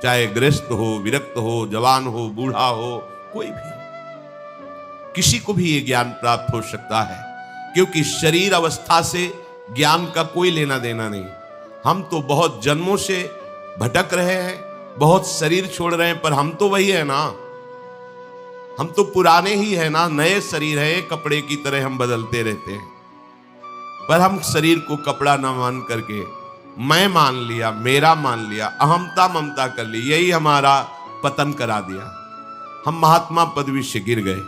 चाहे गृहस्थ हो, विरक्त हो, जवान हो, बूढ़ा हो, कोई भी, किसी को भी ये ज्ञान प्राप्त हो सकता है, क्योंकि शरीर अवस्था से ज्ञान का कोई लेना देना नहीं। हम तो बहुत जन्मों से भटक रहे हैं, बहुत शरीर छोड़ रहे हैं, पर हम तो वही है ना, हम तो पुराने ही है ना, नए शरीर है, कपड़े की तरह हम बदलते रहते हैं। पर हम शरीर को कपड़ा ना मान करके मैं मान लिया, मेरा मान लिया, अहमता ममता कर ली, यही हमारा पतन करा दिया। हम महात्मा पदवी से गिर गए।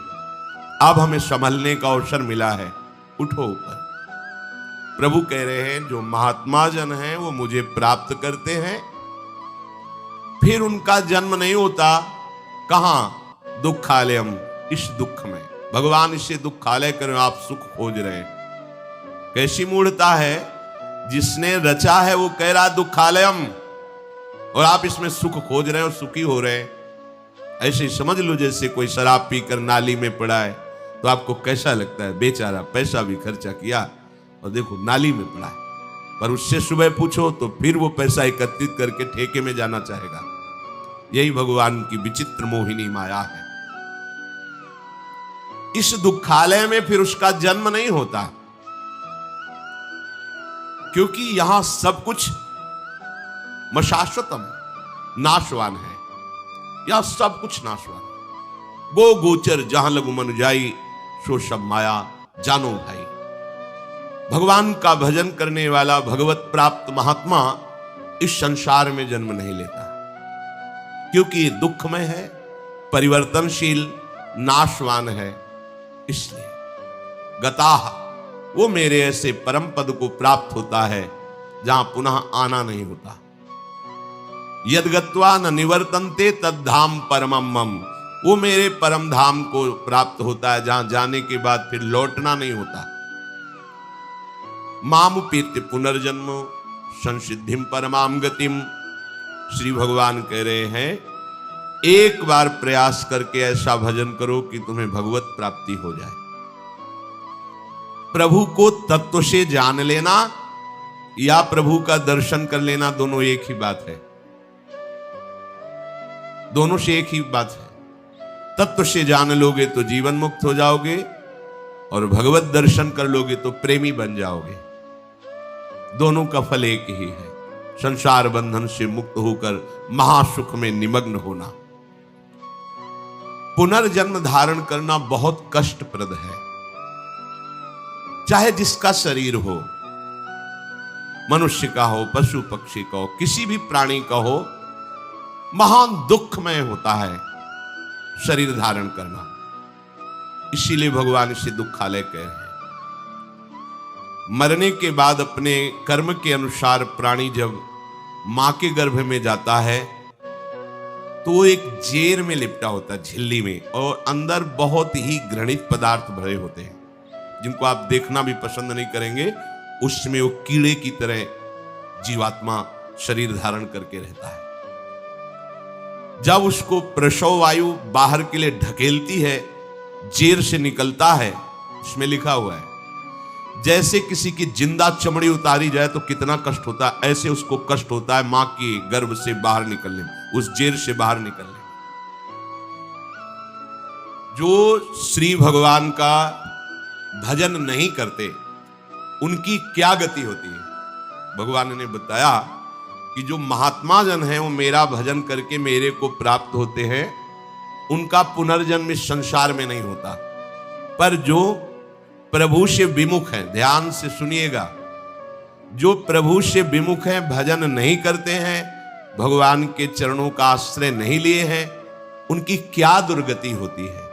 अब हमें संभलने का अवसर मिला है, उठो ऊपर। प्रभु कह रहे हैं जो महात्मा जन हैं वो मुझे प्राप्त करते हैं, फिर उनका जन्म नहीं होता। कहां? दुखालयम, इस दुख में। भगवान इसे दुखालय करें, आप सुख खोज रहे हैं। कैसी मूढ़ता है, जिसने रचा है वो कह रहा दुखालयम, और आप इसमें सुख खोज रहे हैं और सुखी हो रहे हैं। ऐसे ही समझ लो जैसे कोई शराब पीकर नाली में पड़ा है, तो आपको कैसा लगता है? बेचारा पैसा भी खर्चा किया और देखो नाली में पड़ा है। पर उससे सुबह पूछो तो फिर वो पैसा एकत्रित करके ठेके में जाना चाहेगा। यही भगवान की विचित्र मोहिनी माया है। इस दुखालय में फिर उसका जन्म नहीं होता, क्योंकि यहां सब कुछ मशाश्वतम, नाशवान है। यहां सब कुछ नाशवान है। गो गोचर जहां लगु मन जाई, सो सब माया जानो भाई। भगवान का भजन करने वाला भगवत प्राप्त महात्मा इस संसार में जन्म नहीं लेता, क्योंकि दुखमय है, परिवर्तनशील, नाशवान है। इसलिए गताह, वो मेरे ऐसे परम पद को प्राप्त होता है जहां पुनः आना नहीं होता। यद गत्वा न निवर्तन्ते तद धाम परमम मम, वो मेरे परम धाम को प्राप्त होता है जहां जाने के बाद फिर लौटना नहीं होता। मामुपेत्य पुनर्जन्मो संसिद्धिम परमाम गतिम, श्री भगवान कह रहे हैं एक बार प्रयास करके ऐसा भजन करो कि तुम्हें भगवत प्राप्ति हो जाए। प्रभु को तत्व से जान लेना या प्रभु का दर्शन कर लेना, दोनों एक ही बात है। दोनों से एक ही बात है। तत्व से जान लोगे तो जीवन मुक्त हो जाओगे, और भगवत दर्शन कर लोगे तो प्रेमी बन जाओगे। दोनों का फल एक ही है, संसार बंधन से मुक्त होकर महासुख में निमग्न होना। पुनर्जन्म धारण करना बहुत कष्टप्रद है, चाहे जिसका शरीर हो, मनुष्य का हो, पशु पक्षी का हो, किसी भी प्राणी का हो, महान दुखमय होता है शरीर धारण करना। इसीलिए भगवान इसे दुखालय कह रहे हैं। मरने के बाद अपने कर्म के अनुसार प्राणी जब मां के गर्भ में जाता है तो वो एक जेर में लिपटा होता है, झिल्ली में, और अंदर बहुत ही घृणित पदार्थ भरे होते हैं जिनको आप देखना भी पसंद नहीं करेंगे। उसमें वो कीड़े की तरह जीवात्मा शरीर धारण करके रहता है। जब उसको प्रसव वायु बाहर के लिए ढकेलती है, जेर से निकलता है, उसमें लिखा हुआ है जैसे किसी की जिंदा चमड़ी उतारी जाए तो कितना कष्ट होता है, ऐसे उसको कष्ट होता है मां के गर्भ से बाहर निकलने में, उस जेर से बाहर निकलने में। जो श्री भगवान का भजन नहीं करते उनकी क्या गति होती है? भगवान ने बताया कि जो महात्मा जन हैं वो मेरा भजन करके मेरे को प्राप्त होते हैं, उनका पुनर्जन्म इस संसार में नहीं होता। पर जो प्रभु से विमुख हैं, ध्यान से सुनिएगा, जो प्रभु से विमुख हैं, भजन नहीं करते हैं, भगवान के चरणों का आश्रय नहीं लिए हैं, उनकी क्या दुर्गति होती है,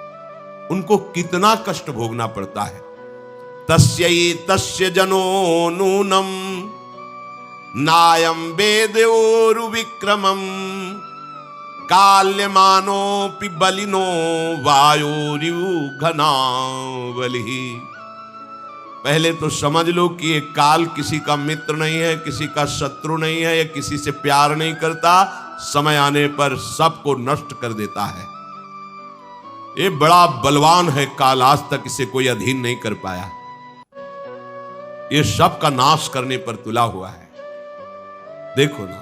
उनको कितना कष्ट भोगना पड़ता है। तस्यै तस्य जनो नूनम नायम वेदोरु विक्रमम काल्यमानोपि बलिनो वायोरिव घनावलिः। पहले तो समझ लो कि ये काल किसी का मित्र नहीं है, किसी का शत्रु नहीं है, या किसी से प्यार नहीं करता, समय आने पर सबको नष्ट कर देता है। ये बड़ा बलवान है काल, आज तक इसे कोई अधीन नहीं कर पाया। ये सब का नाश करने पर तुला हुआ है। देखो ना,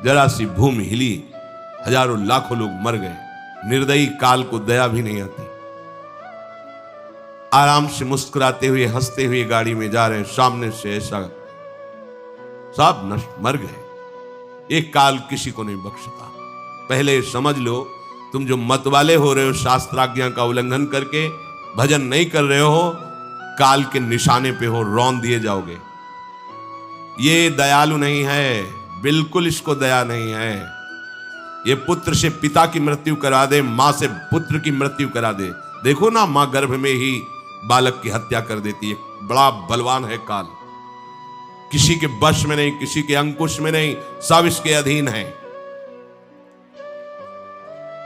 जरा सी भूमि हिली, हजारों लाखों लोग मर गए। निर्दयी काल को दया भी नहीं आती। आराम से मुस्कुराते हुए हंसते हुए गाड़ी में जा रहे हैं, सामने से ऐसा सब नष्ट मर गए। एक काल किसी को नहीं बख्शता। पहले समझ लो, तुम जो मत वाले हो रहे हो, शास्त्राज्ञा का उल्लंघन करके भजन नहीं कर रहे हो, काल के निशाने पे हो, रौंद दिए जाओगे। ये दयालु नहीं है, बिल्कुल इसको दया नहीं है। ये पुत्र से पिता की मृत्यु करा दे, मां से पुत्र की मृत्यु करा दे। देखो ना, मां गर्भ में ही बालक की हत्या कर देती है। बड़ा बलवान है काल, किसी के वश में नहीं, किसी के अंकुश में नहीं, सब इसके अधीन है।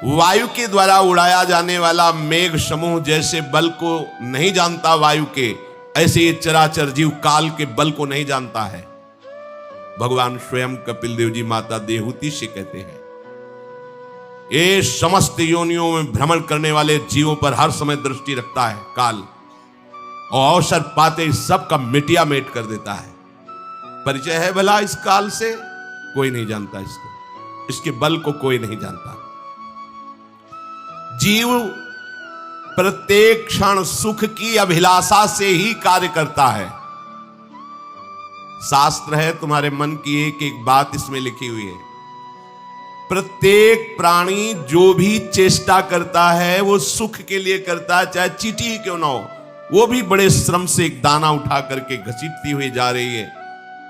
वायु के द्वारा उड़ाया जाने वाला मेघ समूह जैसे बल को नहीं जानता वायु के, ऐसे ये चराचर जीव काल के बल को नहीं जानता है। भगवान स्वयं कपिल देव जी माता देहूति से कहते हैं, ये समस्त योनियों में भ्रमण करने वाले जीवों पर हर समय दृष्टि रखता है काल, और अवसर पाते ही सबका मिटिया मेट कर देता है। परिचय है भला इस काल से? कोई नहीं जानता इसको, इसके बल को कोई नहीं जानता। जीव प्रत्येक क्षण सुख की अभिलाषा से ही कार्य करता है। शास्त्र है, तुम्हारे मन की एक एक बात इसमें लिखी हुई है। प्रत्येक प्राणी जो भी चेष्टा करता है वो सुख के लिए करता है, चाहे चींटी ही क्यों ना हो। वो भी बड़े श्रम से एक दाना उठा करके घसीटती हुई जा रही है,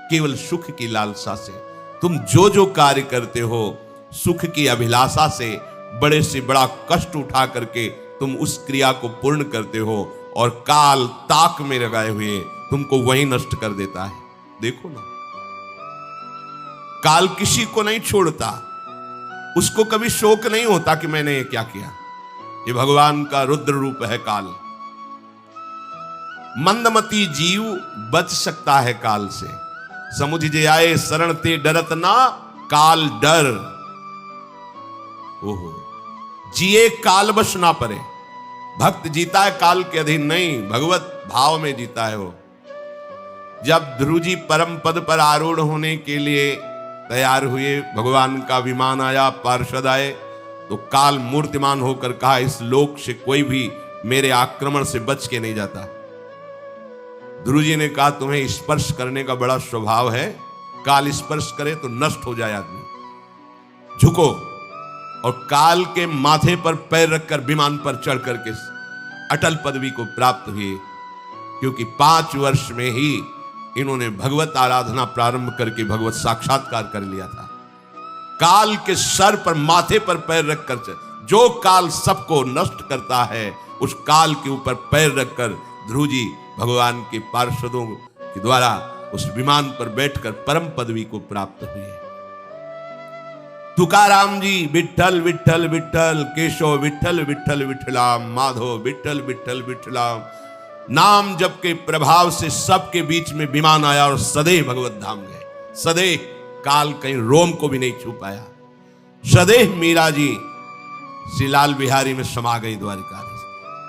केवल सुख की लालसा से। तुम जो जो कार्य करते हो सुख की अभिलाषा से, बड़े से बड़ा कष्ट उठा करके तुम उस क्रिया को पूर्ण करते हो, और काल ताक में लगाए हुए तुमको वहीं नष्ट कर देता है। देखो ना, काल किसी को नहीं छोड़ता, उसको कभी शोक नहीं होता कि मैंने ये क्या किया। ये भगवान का रुद्र रूप है काल। मंदमती जीव बच सकता है काल से। समुझ जे आए शरण ते डरत ना, काल डर। ओहो, जिए काल बस ना परे। भक्त जीता है काल के अधीन नहीं, भगवत भाव में जीता है वो। जब ध्रुव जी परम पद पर आरूढ़ होने के लिए तैयार हुए, भगवान का विमान आया, पार्षद आए, तो काल मूर्तिमान होकर कहा, इस लोक से कोई भी मेरे आक्रमण से बच के नहीं जाता। ध्रुव जी ने कहा, तुम्हें स्पर्श करने का बड़ा स्वभाव है, काल स्पर्श करे तो नष्ट हो जाए आदमी। झुको। और काल के माथे पर पैर रखकर विमान पर चढ़ करके अटल पदवी को प्राप्त हुए, क्योंकि 5 वर्ष में ही इन्होंने भगवत आराधना प्रारंभ करके भगवत साक्षात्कार कर लिया था। काल के सर पर, माथे पर पैर रखकर, जो काल सबको नष्ट करता है, उस काल के ऊपर पैर रखकर ध्रुव जी भगवान के पार्षदों के द्वारा उस विमान पर बैठकर परम पदवी को प्राप्त हुए। तुकाराम जी विठल विठल विठल, केशव विठल विठल विठलाम, माधव विठल विठल विठलाम। नाम जप के प्रभाव से सबके बीच में विमान आया और सदैव भगवत धाम गए। सदैव काल कहीं रोम को भी नहीं छू पाया। सदैव मीरा जी श्री लाल बिहारी में समा गई द्वारिका।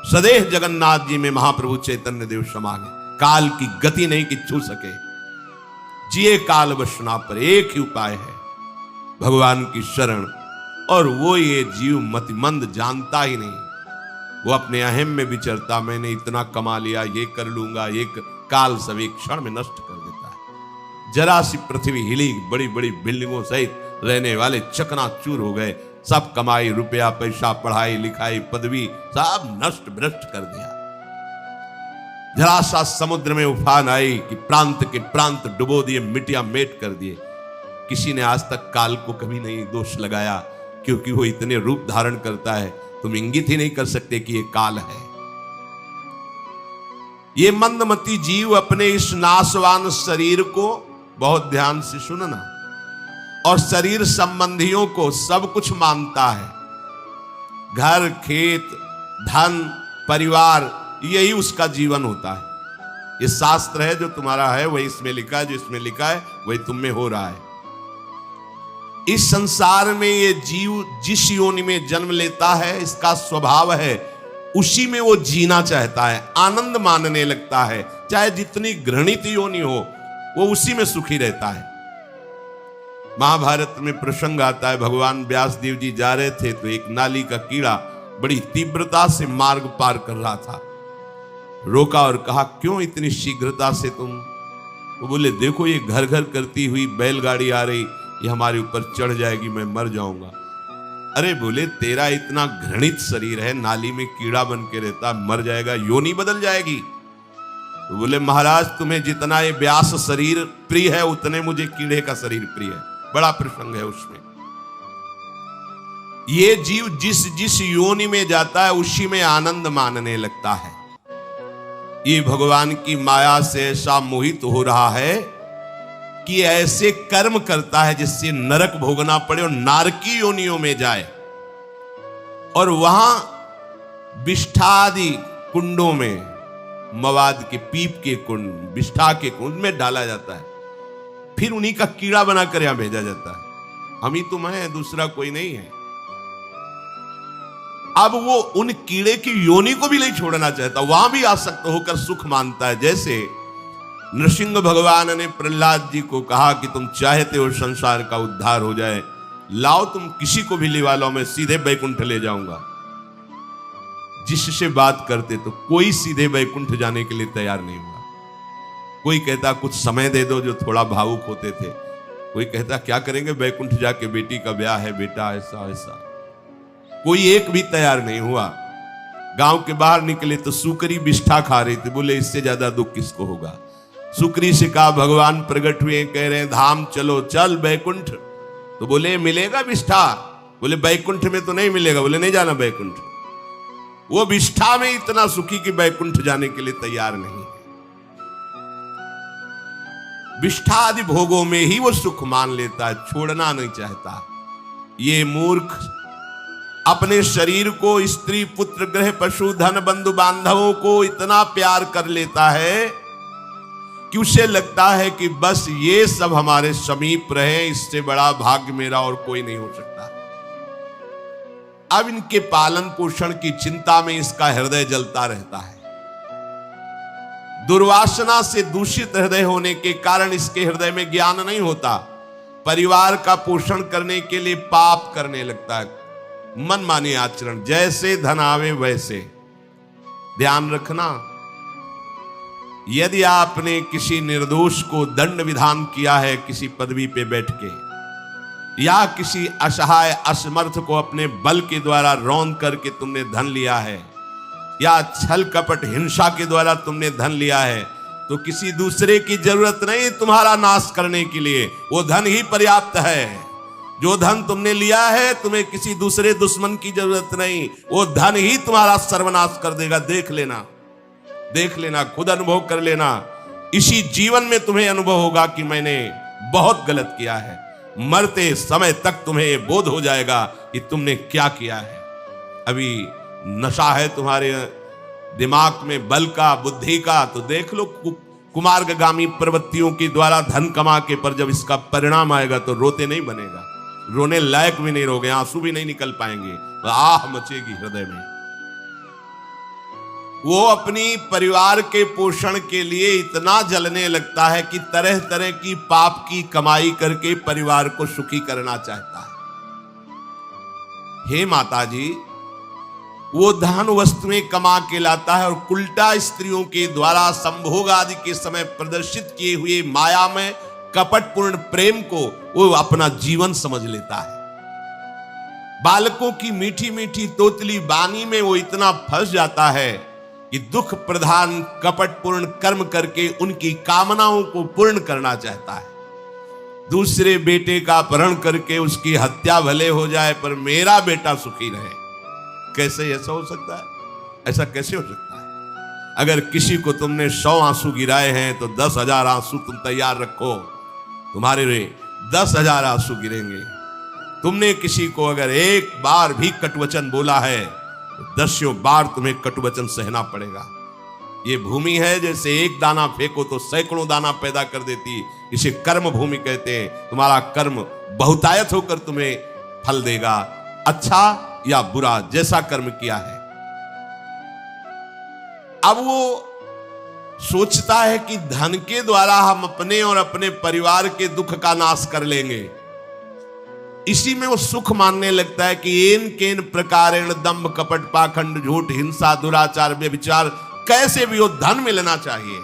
सदैव जगन्नाथ जी में महाप्रभु चैतन्य देव समा गए। काल की गति नहीं कि छू सके। जिए काल बसना पर एक ही उपाय है, भगवान की शरण। और वो ये जीव मतिमंद जानता ही नहीं, वो अपने अहम में विचरता, मैंने इतना कमा लिया, ये कर लूंगा, काल सब एक क्षण में नष्ट कर देता है। जरा सी पृथ्वी हिली, बड़ी बड़ी बिल्डिंगों सहित रहने वाले चकनाचूर हो गए। सब कमाई, रुपया, पैसा, पढ़ाई लिखाई, पदवी, सब नष्ट भ्रष्ट कर दिया। जरा सा समुद्र में उफान आई कि प्रांत के प्रांत डुबो दिए, मिटिया मेट कर दिए। किसी ने आज तक काल को कभी नहीं दोष लगाया, क्योंकि वो इतने रूप धारण करता है, तुम इंगित ही नहीं कर सकते कि ये काल है। ये मंदमती जीव अपने इस नाशवान शरीर को बहुत ध्यान से सुनना, और शरीर संबंधियों को सब कुछ मानता है। घर, खेत, धन, परिवार, यही उसका जीवन होता है। ये शास्त्र है, जो तुम्हारा है वही इसमें लिखा है, जो इसमें लिखा है वही तुम में हो रहा है। इस संसार में ये जीव जिस योनि में जन्म लेता है, इसका स्वभाव है उसी में वो जीना चाहता है, आनंद मानने लगता है। चाहे जितनी घृणित योनि हो, वो उसी में सुखी रहता है। महाभारत में प्रसंग आता है, भगवान व्यास देव जी जा रहे थे तो एक नाली का कीड़ा बड़ी तीव्रता से मार्ग पार कर रहा था। रोका और कहा, क्यों इतनी शीघ्रता से तुम? वो बोले, देखो ये घर घर करती हुई बैलगाड़ी आ रही, ये हमारे ऊपर चढ़ जाएगी, मैं मर जाऊंगा। अरे बोले, तेरा इतना घृणित शरीर है, नाली में कीड़ा बन के रहता, मर जाएगा, योनि बदल जाएगी। तो बोले, महाराज तुम्हें जितना ये व्यास शरीर प्रिय है उतने मुझे कीड़े का शरीर प्रिय है। बड़ा प्रसंग है उसमें। ये जीव जिस जिस योनि में जाता है उसी में आनंद मानने लगता है। ये भगवान की माया से ऐसा मोहित हो रहा है कि ऐसे कर्म करता है जिससे नरक भोगना पड़े और नारकी योनियों में जाए, और वहां विष्ठादि कुंडों में, मवाद के पीप के कुंड, विष्ठा के कुंड में डाला जाता है, फिर उन्हीं का कीड़ा बनाकर यहां भेजा जाता है। हम ही तुम हैं, दूसरा कोई नहीं है। अब वो उन कीड़े की योनि को भी नहीं छोड़ना चाहता, वहां भी आसक्त होकर सुख मानता है। जैसे नृसिंह भगवान ने प्रहलाद जी को कहा कि तुम चाहते हो संसार का उद्धार हो जाए, लाओ तुम किसी को भी लिवा लो, मैं सीधे बैकुंठ ले जाऊंगा। जिससे बात करते तो कोई सीधे बैकुंठ जाने के लिए तैयार नहीं हुआ। कोई कहता कुछ समय दे दो, जो थोड़ा भावुक होते थे। कोई कहता क्या करेंगे बैकुंठ जाके, बेटी का ब्याह है, बेटा ऐसा ऐसा। कोई एक भी तैयार नहीं हुआ। गांव के बाहर निकले तो सुकरी बिष्ठा खा रही थी। बोले इससे ज्यादा दुख किसको होगा। सुकरी से कहा भगवान प्रकट हुए, कह रहे हैं धाम चलो, चल बैकुंठ। तो बोले मिलेगा बिष्ठा? बोले बैकुंठ में तो नहीं मिलेगा। बोले नहीं जाना बैकुंठ। वो बिष्ठा में इतना सुखी कि बैकुंठ जाने के लिए तैयार नहीं है। विष्ठा आदि भोगों में ही वो सुख मान लेता है, छोड़ना नहीं चाहता। ये मूर्ख अपने शरीर को, स्त्री पुत्र गृह पशु धन बंधु बांधवों को इतना प्यार कर लेता है कि उसे लगता है कि बस ये सब हमारे समीप रहे, इससे बड़ा भाग्य मेरा और कोई नहीं हो सकता। अब इनके पालन पोषण की चिंता में इसका हृदय जलता रहता है। दुर्वासना से दूषित हृदय होने के कारण इसके हृदय में ज्ञान नहीं होता। परिवार का पोषण करने के लिए पाप करने लगता है, मनमानी आचरण, जैसे धन आवे वैसे। ध्यान रखना, यदि आपने किसी निर्दोष को दंड विधान किया है किसी पदवी पे बैठ के, या किसी असहाय असमर्थ को अपने बल के द्वारा रौंद करके तुमने धन लिया है, या छल कपट हिंसा के द्वारा तुमने धन लिया है, तो किसी दूसरे की जरूरत नहीं तुम्हारा नाश करने के लिए, वो धन ही पर्याप्त है। जो धन तुमने लिया है तुम्हें किसी दूसरे दुश्मन की जरूरत नहीं, वो धन ही तुम्हारा सर्वनाश कर देगा। देख लेना, देख लेना, खुद अनुभव कर लेना। इसी जीवन में तुम्हें अनुभव होगा कि मैंने बहुत गलत किया है। मरते समय तक तुम्हें ये बोध हो जाएगा कि तुमने क्या किया है। अभी नशा है तुम्हारे दिमाग में बल का, बुद्धि का, तो देख लो कुमार्गामी प्रवृत्तियों के द्वारा धन कमा के, पर जब इसका परिणाम आएगा तो रोते नहीं बनेगा, रोने लायक भी नहीं रहोगे, आंसू भी नहीं निकल पाएंगे, आह मचेगी हृदय में। वो अपनी परिवार के पोषण के लिए इतना जलने लगता है कि तरह तरह की पाप की कमाई करके परिवार को सुखी करना चाहता है। हे माता जी, वो धन वस्तुएं कमा के लाता है और उल्टा स्त्रियों के द्वारा संभोग आदि के समय प्रदर्शित किए हुए माया में कपटपूर्ण प्रेम को वो अपना जीवन समझ लेता है। बालकों की मीठी मीठी तोतली बानी में वो इतना फंस जाता है कि दुख प्रधान कपटपूर्ण कर्म करके उनकी कामनाओं को पूर्ण करना चाहता है। दूसरे बेटे का अपहरण करके उसकी हत्या भले हो जाए पर मेरा बेटा सुखी रहे। कैसे ऐसा हो सकता है? ऐसा कैसे हो सकता है? अगर किसी को तुमने 100 आंसू गिराए हैं तो 10,000 आंसू तुम तैयार रखो, तुम्हारे 10,000 आंसू गिरेंगे। तुमने किसी को अगर एक बार भी कटुवचन बोला है तो 10 बार तुम्हें कटुवचन सहना पड़ेगा। ये भूमि है, जैसे एक दाना फेंको तो सैकड़ों दाना पैदा कर देती, इसे कर्म भूमि कहते हैं। तुम्हारा कर्म बहुतायत होकर तुम्हें फल देगा, अच्छा या बुरा, जैसा कर्म किया है। अब वो सोचता है कि धन के द्वारा हम अपने और अपने परिवार के दुख का नाश कर लेंगे, इसी में वो सुख मानने लगता है कि एन केन प्रकारेण दंभ कपट पाखंड झूठ हिंसा दुराचार व्यभिचार कैसे भी हो धन मिलना चाहिए।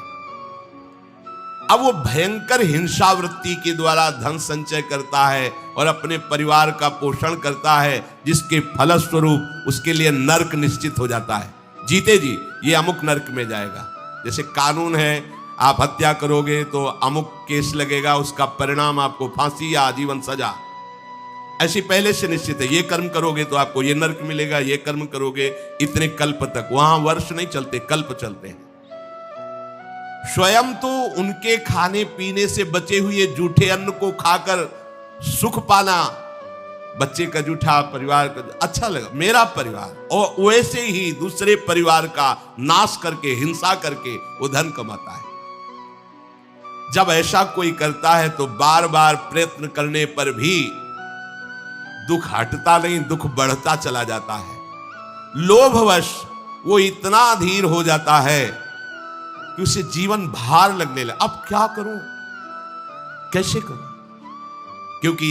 अब वो भयंकर हिंसा वृत्ति के द्वारा धन संचय करता है और अपने परिवार का पोषण करता है, जिसके फलस्वरूप उसके लिए नरक निश्चित हो जाता है। जीते जी ये अमुक नरक में जाएगा। जैसे कानून है, आप हत्या करोगे तो अमुक केस लगेगा, उसका परिणाम आपको फांसी या आजीवन सजा, ऐसी पहले से निश्चित है। ये कर्म करोगे तो आपको ये नरक मिलेगा, ये कर्म करोगे इतने कल्प तक। वहां वर्ष नहीं चलते, कल्प चलते हैं। स्वयं तो उनके खाने पीने से बचे हुए जूठे अन्न को खाकर सुख पाना, बच्चे का जूठा, परिवार का अच्छा लगा, मेरा परिवार, और वैसे ही दूसरे परिवार का नाश करके हिंसा करके वो धन कमाता है। जब ऐसा कोई करता है तो बार बार प्रयत्न करने पर भी दुख हटता नहीं, दुख बढ़ता चला जाता है। लोभवश वो इतना अधीर हो जाता है कि उसे जीवन भार लगने लगे। अब क्या करूं, कैसे करूं? क्योंकि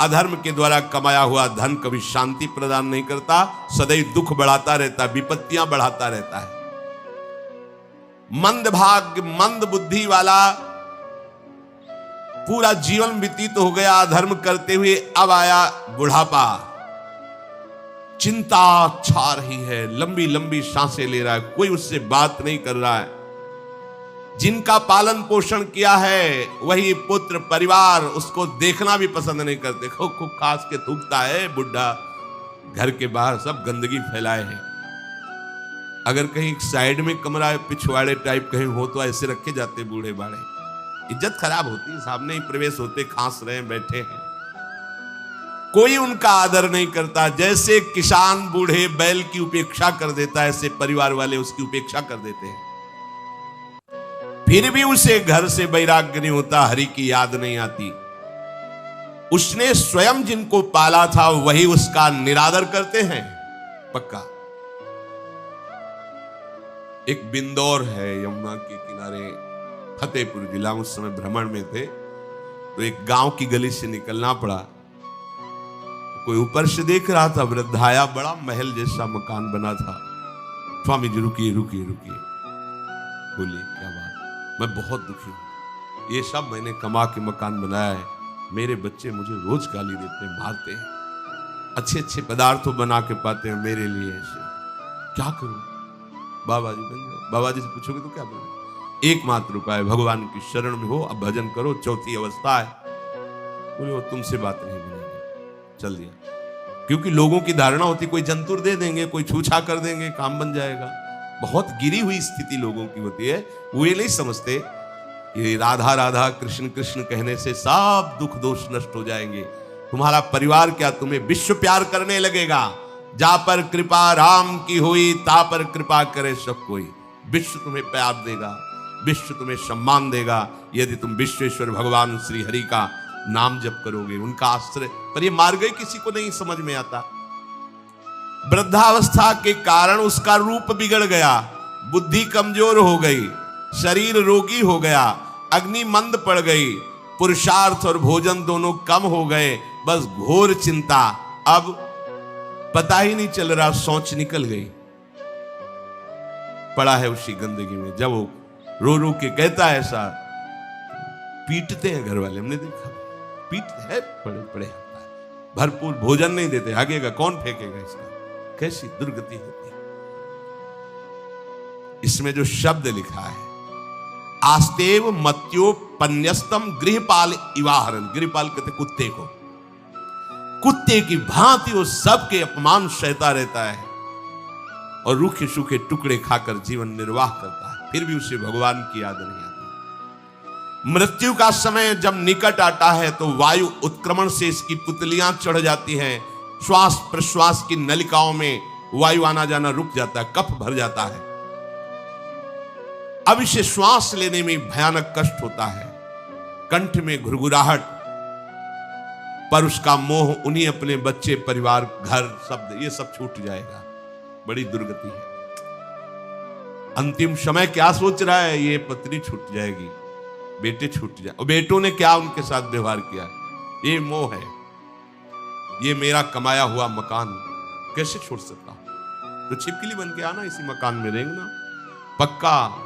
अधर्म के द्वारा कमाया हुआ धन कभी शांति प्रदान नहीं करता, सदैव दुख बढ़ाता रहता, विपत्तियां बढ़ाता रहता है। मंद भाग्य मंद बुद्धि वाला पूरा जीवन व्यतीत हो गया अधर्म करते हुए, अब आया बुढ़ापा, चिंता छा रही है, लंबी लंबी सांसें ले रहा है, कोई उससे बात नहीं कर रहा है। जिनका पालन पोषण किया है वही पुत्र परिवार उसको देखना भी पसंद नहीं करते। खूब खास के थूकता है बुढ़ा, घर के बाहर सब गंदगी फैलाए है। अगर कहीं साइड में कमरा पिछवाड़े टाइप कहीं हो तो ऐसे रखे जाते बूढ़े बाड़े, इज्जत खराब होती, सामने ही प्रवेश होते, खांस रहे हैं, बैठे हैं, कोई उनका आदर नहीं करता। जैसे किसान बूढ़े बैल की उपेक्षा कर देता है, ऐसे परिवार वाले उसकी उपेक्षा कर देते हैं। फिर भी उसे घर से वैराग्य नहीं होता, हरि की याद नहीं आती। उसने स्वयं जिनको पाला था वही उसका निरादर करते हैं, पक्का। एक बिंदौर है यमुना के किनारे, फतेहपुर जिला, उस समय भ्रमण में थे तो एक गांव की गली से निकलना पड़ा। कोई ऊपर से देख रहा था, वृद्धाया, बड़ा महल जैसा मकान बना था। स्वामी जी रुकिए रुकिए रुकिए, बोलिए क्या बात? मैं बहुत दुखी हूं, ये सब मैंने कमा के मकान बनाया है, मेरे बच्चे मुझे रोज गाली देते हैं, मारते हैं, अच्छे अच्छे पदार्थ बना के पाते हैं मेरे लिए, ऐसे क्या करूं? बाबा जी बन जाओ। बाबा जी से पूछोगे तो क्या बोलोगे? एकमात्र उपाय भगवान की शरण में हो, अब भजन करो, चौथी अवस्था है। बोले वो तुमसे बात नहीं बनेगी, चल दिया। क्योंकि लोगों की धारणा होती कोई जंतुर दे देंगे, कोई छूछा कर देंगे, काम बन जाएगा। बहुत गिरी हुई स्थिति लोगों की होती है। वो ये नहीं समझते कि राधा राधा कृष्ण कृष्ण कहने से सब दुख दोष नष्ट हो जाएंगे। तुम्हारा परिवार क्या तुम्हें विश्व प्यार करने लगेगा। जा पर कृपा राम की हुई, ता पर कृपा करे सब कोई। विश्व तुम्हें प्यार देगा, विश्व तुम्हें सम्मान देगा यदि तुम विश्वेश्वर भगवान श्री हरि का नाम जप करोगे, उनका आश्रय। पर ये मार्ग किसी को नहीं समझ में आता। वृद्धावस्था के कारण उसका रूप बिगड़ गया, बुद्धि कमजोर हो गई, शरीर रोगी हो गया, अग्नि मंद पड़ गई, पुरुषार्थ और भोजन दोनों कम हो गए, बस घोर चिंता। अब पता ही नहीं चल रहा, सोच निकल गई, पड़ा है उसी गंदगी में। जब वो रो रो के कहता है ऐसा, पीटते हैं घर वाले, हमने देखा, पीटते हैं, पड़े पड़े भरपूर भोजन नहीं देते, भागेगा कौन, फेंकेगा इसका। कैसी दुर्गति होती है। इसमें जो शब्द लिखा है, आस्तेव मत्योपन्यस्तम गृहपाल इवाहरन, गृहपाल कहते कुत्ते को, कुत्ते की भांति वो सबके अपमान सहता रहता है और रूखे सूखे टुकड़े खाकर जीवन निर्वाह करता है, फिर भी उसे भगवान की याद नहीं आती। मृत्यु का समय जब निकट आता है तो वायु उत्क्रमण से इसकी पुतलियां चढ़ जाती हैं, श्वास प्रश्वास की नलिकाओं में वायु आना जाना रुक जाता है, कफ भर जाता है। अब इसे श्वास लेने में भयानक कष्ट होता है, कंठ में घुरघुराहट, पर उसका मोह उन्हीं अपने बच्चे परिवार घर शब्द ये सब छूट जाएगा। बड़ी दुर्गति है। अंतिम समय क्या सोच रहा है, ये पत्नी छूट जाएगी, बेटे छूट जाए, और बेटों ने क्या उनके साथ व्यवहार किया, ये मोह है। ये मेरा कमाया हुआ मकान कैसे छोड़ सकता हूं? तो छिपकली बन के आना, इसी मकान में रेंगना। पक्का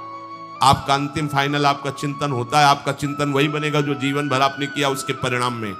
आपका अंतिम फाइनल आपका चिंतन होता है, आपका चिंतन वही बनेगा जो जीवन भर आपने किया उसके परिणाम में